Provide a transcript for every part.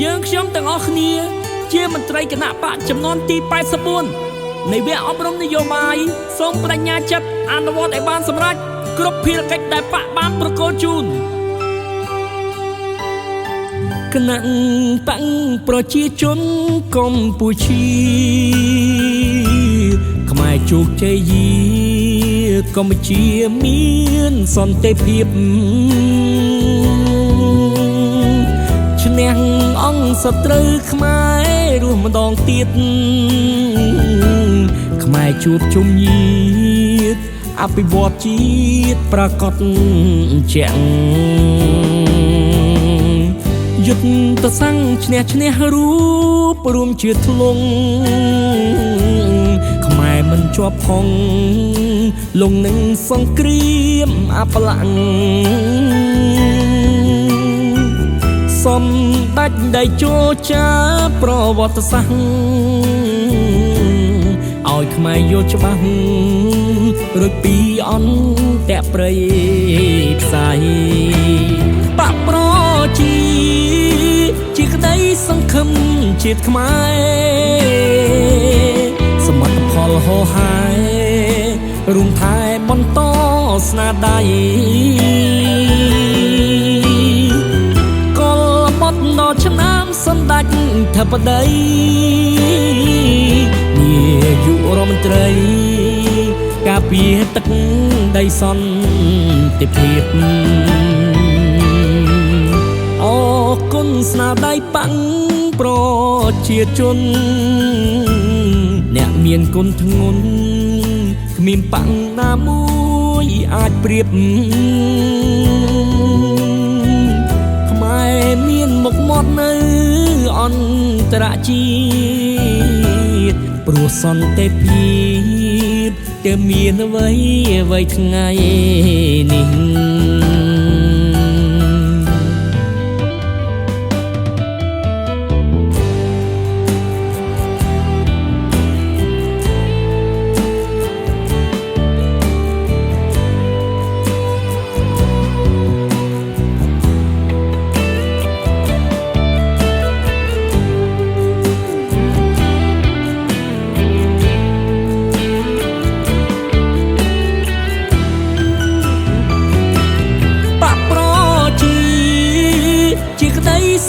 យើងខ្ញុំទាំងអស់គ្នាជាមន្ត្រីគណៈបកចំនួនទី84នៃវគ្គអប់រំនយោបាយសូមបដិញ្ញាចិត្តអនុវត្តឲ្យបានសម្រេចគ្រប់ភារកិច្ចដែលបកបានប្រកល់ជូនគណៈបកប្រជាជនកម្ពុជាខ្មែរជោគជ័យកម្ពុជាមានសន្តិភាពឈ្នះអង្គសត្រូវខ្មែររស់ម្ដងទៀតខ្មែរជួបជុំញាតិអភិវឌ្ឍជាតិប្រកបជាក់យុទ្ធសាស្ត្រឈ្នះរូបរួមជាធ្លុងខ្មែរមិនជាប់ផុងលងនឹងសង្គ្រាមអបលង្សំដេចដៃជោចាប្រវត្តិសាស្ត្រឲ្យខ្មែរយល់ច្បាស់រួចពីអន្តៈប្រៃផ្សាយបកប្រជាក្តីសង្ឃឹមជាតិខ្មែរសមត្ថផលហោហាយរួមថែបន្តស្នាដៃកលបត់ដល់ឆ្នាំសម្ដេចធិបតីនាយករដ្ឋមន្ត្រីការពារទឹកដីសន្តិភាពអរគុណស្នាដៃបកប្រជាជនអ្នកមានគុណធ្ងន់គ្មានបកណាមួយអាចប្រៀបខ្មែរមានមុខមាត់នៅអន្តរជាតិព្រោះសន្តិភាពតែមានអ្វីថ្ងៃនេះ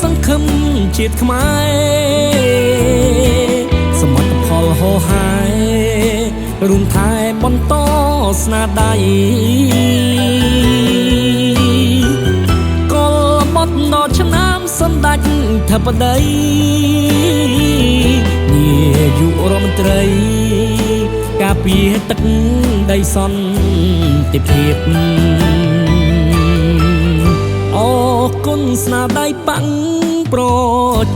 សង្ឃឹមជាតិខ្មែរសមត្ថផលហោហាយរួមថែបន្តស្នាដៃកលបត់ដល់ឆ្នាំសម្ដេចធិបតីនាយករដ្ឋមន្ត្រីការពារទឹកដីសន្តិភាពអរគុណស្នាដៃបកប្រ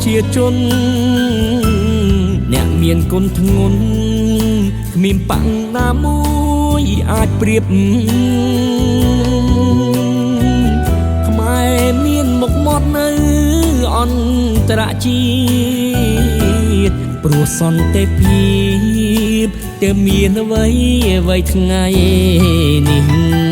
ជាជនអ្នកមានគុណធ្ងន់គ្មានបកណាមួយអាចប្រៀបខ្មែរមានមុខមាត់នៅអន្តរជាតិព្រោះសន្តិភាពតែមានអ្វីថ្ងៃនេះ